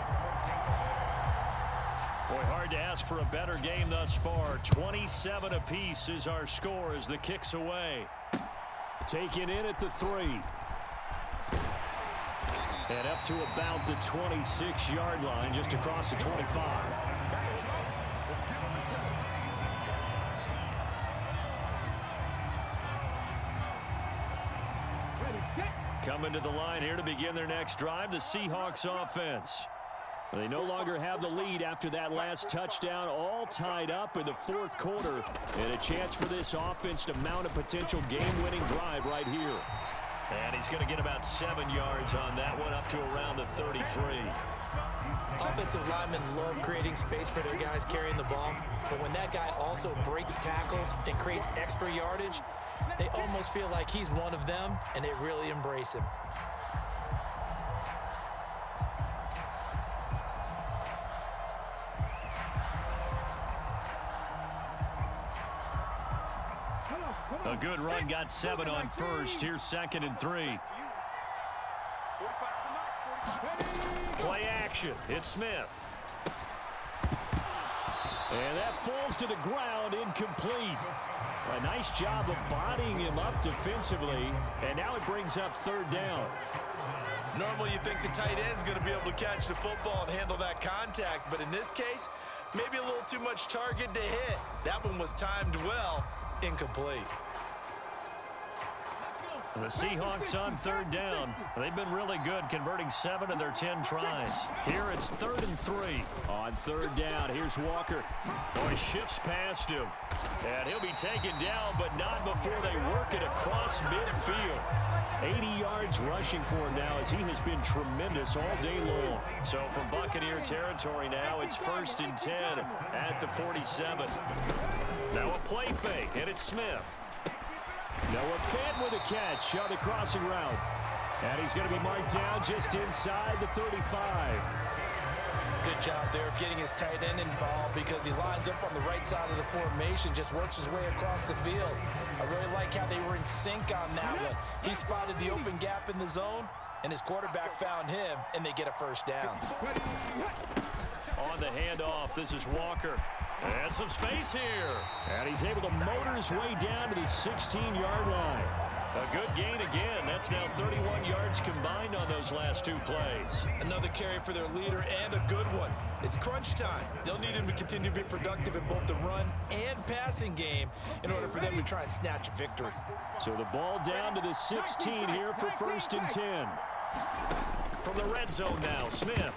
Boy, hard to ask for a better game thus far. 27 apiece is our score as the kick's away. Taken in at the 3. And up to about the 26-yard line, just across the 25. Coming to the line here to begin their next drive, the Seahawks offense. They no longer have the lead after that last touchdown, all tied up in the 4th quarter. And a chance for this offense to mount a potential game-winning drive right here. And he's going to get about 7 yards on that one, up to around the 33. Offensive linemen love creating space for their guys carrying the ball, but when that guy also breaks tackles and creates extra yardage, they almost feel like he's one of them, and they really embrace him. A good run, got 7 on 1st. Here's 2nd and 3. Play action. It's Smith. And that falls to the ground, incomplete. A nice job of bodying him up defensively, and now it brings up 3rd down. Normally you think the tight end's going to be able to catch the football and handle that contact, but in this case, maybe a little too much target to hit. That one was timed well, incomplete. The Seahawks on 3rd down. They've been really good, converting 7 of their 10 tries. Here it's 3rd and 3. On 3rd down, here's Walker. Boy, shifts past him. And he'll be taken down, but not before they work it across midfield. 80 yards rushing for him now, as he has been tremendous all day long. So from Buccaneer territory now, it's 1st and 10 at the 47. Now a play fake, and it's Smith. Noah Fant with a catch on the crossing route. And he's going to be marked down just inside the 35. Good job there of getting his tight end involved, because he lines up on the right side of the formation, just works his way across the field. I really like how they were in sync on that one. He spotted the open gap in the zone, and his quarterback found him, and they get a 1st down. On the handoff, this is Walker. And some space here. And he's able to motor his way down to the 16-yard line. A good gain again. That's now 31 yards combined on those last 2 plays. Another carry for their leader, and a good one. It's crunch time. They'll need him to continue to be productive in both the run and passing game in order for them to try and snatch a victory. So the ball down to the 16 here for 1st and 10. From the red zone now, Smith.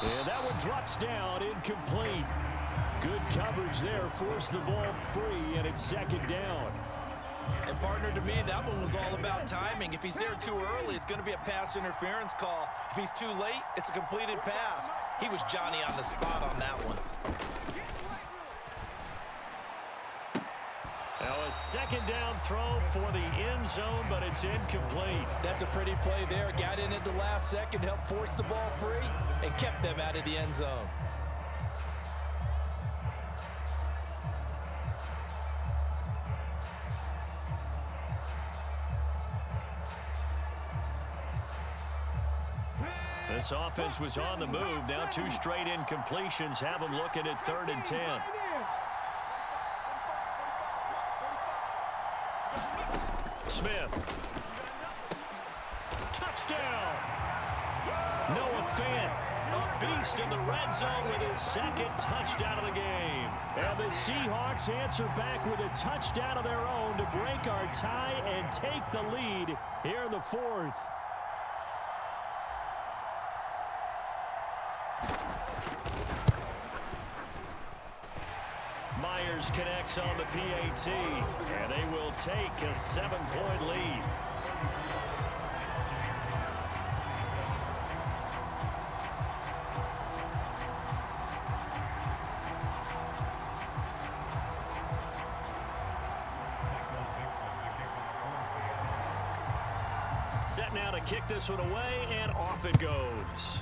And that one drops down, incomplete. Good coverage there, forced the ball free, and it's 2nd down. And partner, to me, that one was all about timing. If he's there too early, it's going to be a pass interference call. If he's too late, it's a completed pass. He was Johnny on the spot on that one. Now a 2nd down throw for the end zone, but it's incomplete. That's a pretty play there. Got in at the last second, helped force the ball free, and kept them out of the end zone. This offense was on the move. Now 2 straight incompletions have them looking at 3rd and 10. Smith. Touchdown. Noah Fant, a beast in the red zone with his 2nd touchdown of the game. And the Seahawks answer back with a touchdown of their own to break our tie and take the lead here in the 4th. Myers connects on the PAT, and they will take a 7-point lead. Set now to kick this one away, and off it goes.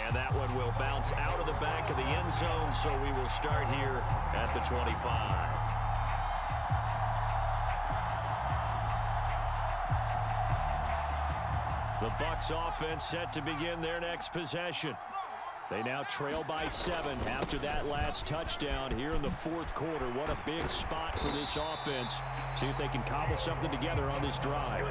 And that one will bounce out of the back of the end zone, so we will start here at the 25. The Bucs offense set to begin their next possession. They now trail by 7 after that last touchdown here in the 4th quarter. What a big spot for this offense. See if they can cobble something together on this drive.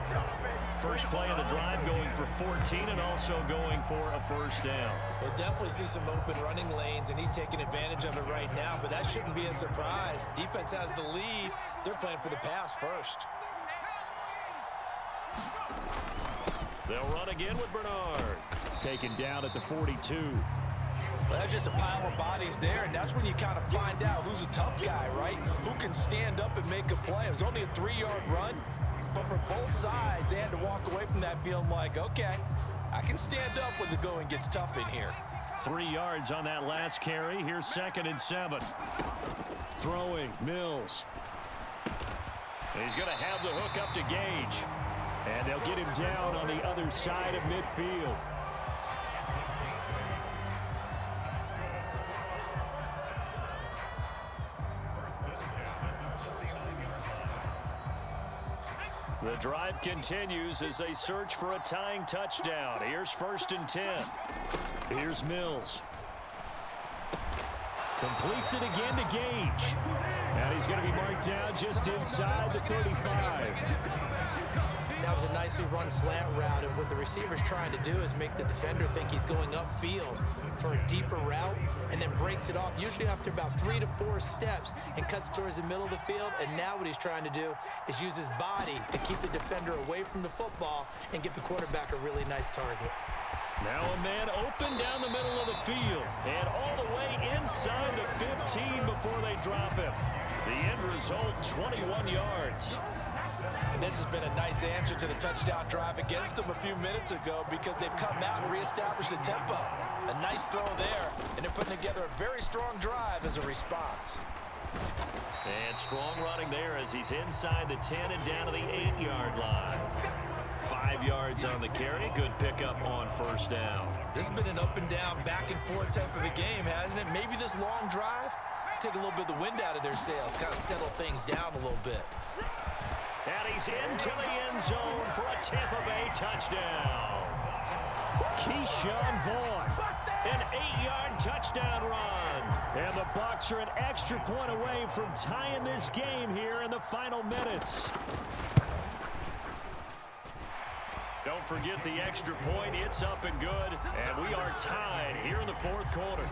First play of the drive going for 14 and also going for a 1st down. We'll definitely see some open running lanes, and he's taking advantage of it right now, but that shouldn't be a surprise. Defense has the lead. They're playing for the pass first. They'll run again with Bernard. Taken down at the 42. Well, that's just a pile of bodies there, and that's when you kind of find out who's a tough guy, right? Who can stand up and make a play. It was only a 3-yard run, but for both sides, they had to walk away from that feeling like, okay, I can stand up when the going gets tough in here. 3 yards on that last carry. Here's 2nd and 7. Throwing, Mills. He's going to have the hook up to Gage. And they'll get him down on the other side of midfield. The drive continues as they search for a tying touchdown. Here's 1st and 10. Here's Mills. Completes it again to Gage. And he's going to be marked down just inside the 35. That was a nicely run slant route, and what the receiver's trying to do is make the defender think he's going upfield for a deeper route and then breaks it off, usually after about 3 to 4 steps, and cuts towards the middle of the field. And now what he's trying to do is use his body to keep the defender away from the football and give the quarterback a really nice target. Now a man open down the middle of the field and all the way inside the 15 before they drop him. The end result, 21 yards. And this has been a nice answer to the touchdown drive against them a few minutes ago, because they've come out and reestablished the tempo. A nice throw there, and they're putting together a very strong drive as a response. And strong running there as he's inside the 10 and down to the 8-yard line. 5 yards on the carry. Good pickup on 1st down. This has been an up and down, back and forth type of a game, hasn't it? Maybe this long drive, take a little bit of the wind out of their sails, kind of settle things down a little bit. And he's into the end zone for a Tampa Bay touchdown. Keyshawn Vaughn, an 8-yard touchdown run. And the Bucs are an extra point away from tying this game here in the final minutes. Don't forget the extra point. It's up and good. And we are tied here in the 4th quarter.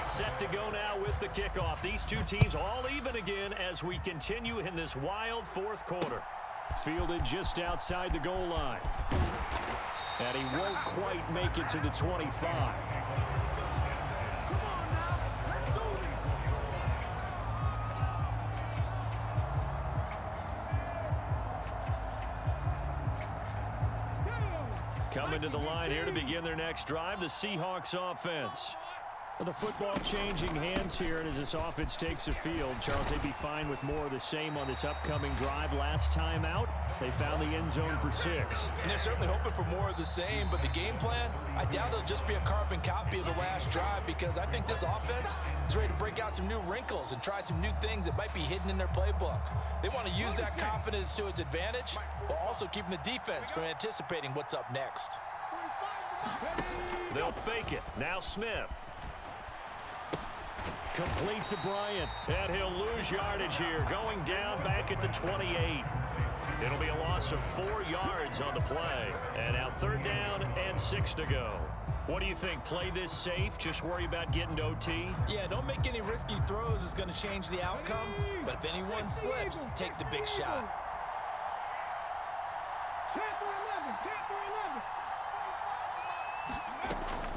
Set to go now with the kickoff. These two teams all even again as we continue in this wild 4th quarter. Fielded just outside the goal line. And he won't quite make it to the 25. Coming to the line here to begin their next drive, the Seahawks offense. Well, the football changing hands here, and as this offense takes the field, Charles, they'd be fine with more of the same on this upcoming drive. Last time out, they found the end zone for 6. And they're certainly hoping for more of the same, but the game plan, I doubt it'll just be a carbon copy of the last drive, because I think this offense is ready to break out some new wrinkles and try some new things that might be hidden in their playbook. They want to use that confidence to its advantage, while also keeping the defense from anticipating what's up next. They'll fake it. Now Smith. Complete to Bryant, and he'll lose yardage here, going down back at the 28. It'll be a loss of 4 yards on the play. And now 3rd down and 6 to go. What do you think? Play this safe? Just worry about getting to OT? Yeah, don't make any risky throws. It's going to change the outcome. But if anyone slips, take the big shot.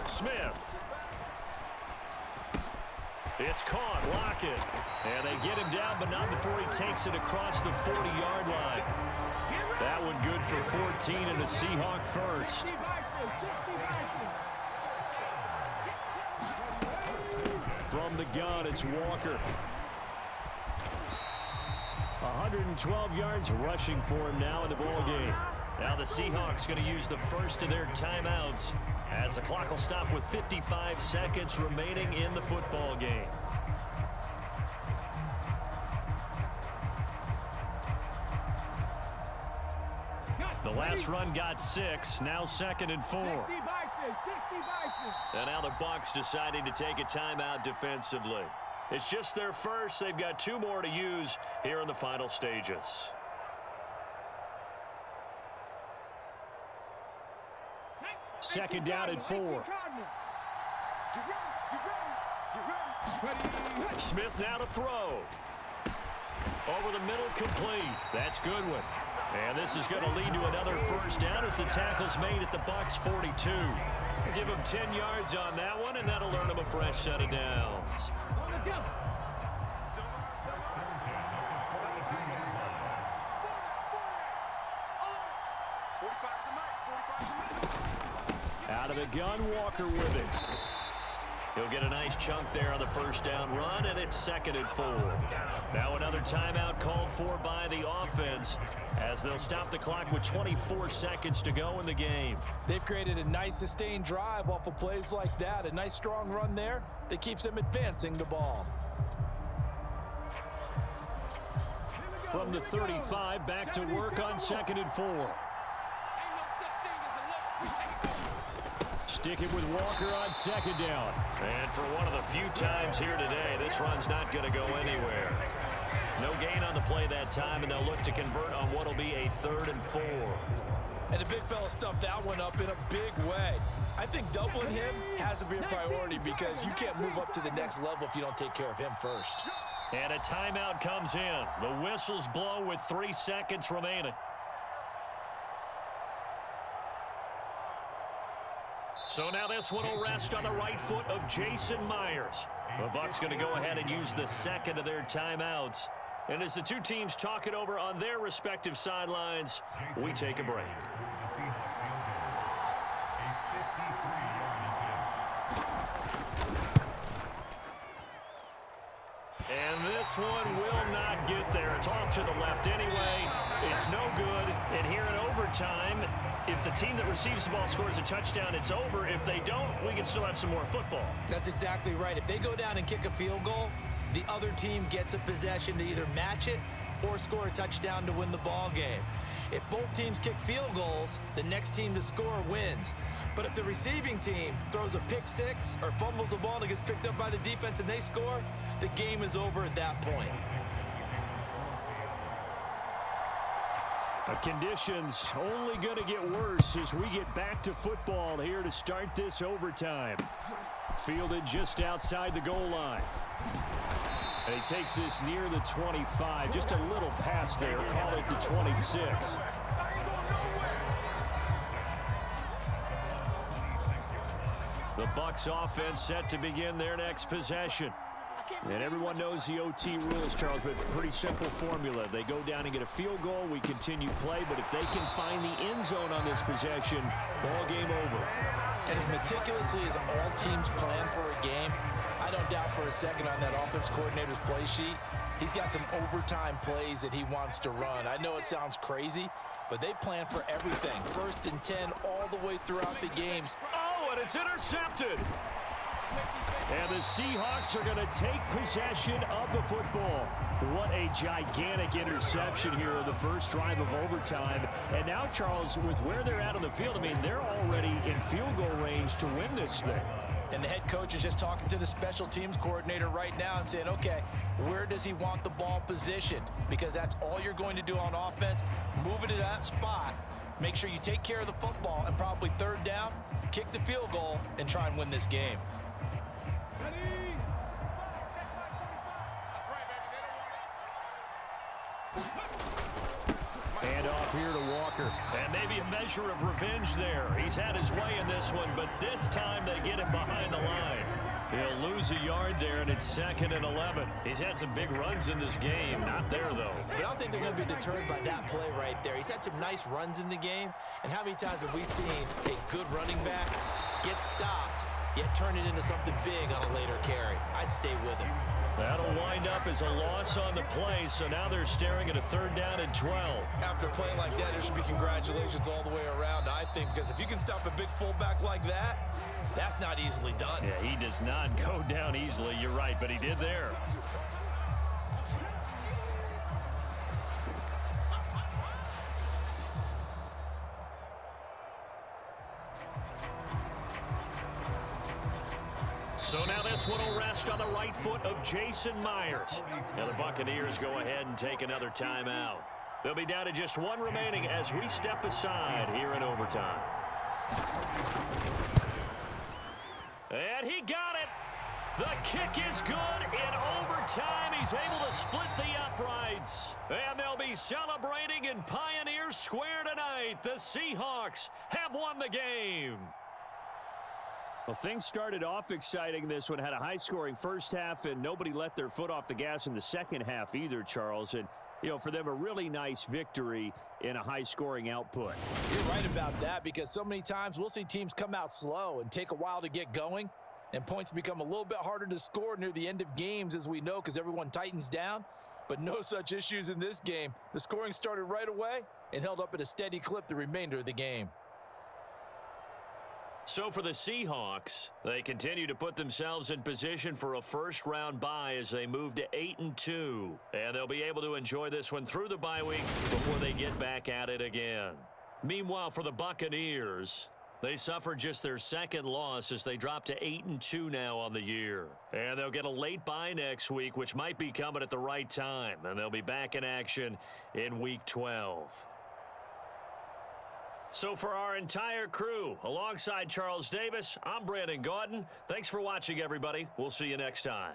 Smith. It's caught. Lockett. And they get him down, but not before he takes it across the 40-yard line. That one good for 14 and a Seahawk first. From the gun, it's Walker. 112 yards rushing for him now in the ballgame. Now the Seahawks going to use the first of their timeouts as the clock will stop with 55 seconds remaining in the football game. The last run got 6, now 2nd and 4. And now the Bucs deciding to take a timeout defensively. It's just their first. They've got 2 more to use here in the final stages. Second down and 4. Smith now to throw. Over the middle, complete. That's Goodwin. And this is going to lead to another first down as the tackle's made at the Bucs 42. Give him 10 yards on that one, and that'll earn him a fresh set of downs. Out of the gun, Walker with it. He'll get a nice chunk there on the first down run, and it's 2nd and 4. Now another timeout called for by the offense as they'll stop the clock with 24 seconds to go in the game. They've created a nice sustained drive off of plays like that. A nice strong run there that keeps them advancing the ball. From the 35, back to work on 2nd and 4. Stick it with Walker on 2nd down. And for one of the few times here today, this run's not going to go anywhere. No gain on the play that time, and they'll look to convert on what will be a 3rd and 4. And the big fella stuffed that one up in a big way. I think doubling him has to be a priority because you can't move up to the next level if you don't take care of him first. And a timeout comes in. The whistles blow with 3 seconds remaining. So now this one will rest on the right foot of Jason Myers. The Bucs going to go ahead and use the 2nd of their timeouts. And as the 2 teams talk it over on their respective sidelines, we take a break. And this one will not get there. It's off to the left anyway. It's no good. And here in overtime, if the team that receives the ball scores a touchdown, it's over. If they don't, we can still have some more football. That's exactly right. If they go down and kick a field goal, the other team gets a possession to either match it or score a touchdown to win the ball game. If both teams kick field goals, the next team to score wins. But if the receiving team throws a pick 6 or fumbles the ball and it gets picked up by the defense and they score, the game is over at that point. The conditions only going to get worse as we get back to football here to start this overtime. Fielded just outside the goal line. And he takes this near the 25. Just a little pass there. Call it the 26. The Bucs offense set to begin their next possession. And everyone knows the OT rules, Charles, but pretty simple formula. They go down and get a field goal, we continue play, but if they can find the end zone on this possession, ball game over. And as meticulously as all teams plan for a game, I don't doubt for a second on that offense coordinator's play sheet, he's got some overtime plays that he wants to run. I know it sounds crazy, but they plan for everything. 1st and 10 all the way throughout the games. Oh, and it's intercepted. And the Seahawks are going to take possession of the football. What a gigantic interception here in the first drive of overtime. And now, Charles, with where they're at on the field, I mean, they're already in field goal range to win this thing. And the head coach is just talking to the special teams coordinator right now and saying, okay, where does he want the ball positioned? Because that's all you're going to do on offense. Move it to that spot. Make sure you take care of the football and probably 3rd down, kick the field goal, and try and win this game. Hand off here to Walker. And maybe a measure of revenge there. He's had his way in this one, but this time they get him behind the line. He'll lose a yard there, and it's 2nd and 11. He's had some big runs in this game. Not there, though. But I don't think they're going to be deterred by that play right there. He's had some nice runs in the game. And how many times have we seen a good running back get stopped, yet turn it into something big on a later carry? I'd stay with him. That'll wind up as a loss on the play, so now they're staring at a 3rd down and 12. After a play like that, there should be congratulations all the way around, I think, because if you can stop a big fullback like that, that's not easily done. Yeah, he does not go down easily. You're right, but he did there. So now this one will rest on the right foot of Jason Myers. Now the Buccaneers go ahead and take another timeout. They'll be down to just 1 remaining as we step aside here in overtime. And he got it. The kick is good in overtime. He's able to split the uprights. And they'll be celebrating in Pioneer Square tonight. The Seahawks have won the game. Well, things started off exciting. This one had a high-scoring first half, and nobody let their foot off the gas in the second half either, Charles. And, you know, for them, a really nice victory in a high-scoring output. You're right about that, because so many times we'll see teams come out slow and take a while to get going, and points become a little bit harder to score near the end of games, as we know, because everyone tightens down. But no such issues in this game. The scoring started right away and held up at a steady clip the remainder of the game. So for the Seahawks, they continue to put themselves in position for a first-round bye as they move to 8-2. And they'll be able to enjoy this one through the bye week before they get back at it again. Meanwhile, for the Buccaneers, they suffered just their 2nd loss as they drop to 8-2 now on the year. And they'll get a late bye next week, which might be coming at the right time. And they'll be back in action in Week 12. So for our entire crew, alongside Charles Davis, I'm Brandon Gaudin. Thanks for watching, everybody. We'll see you next time.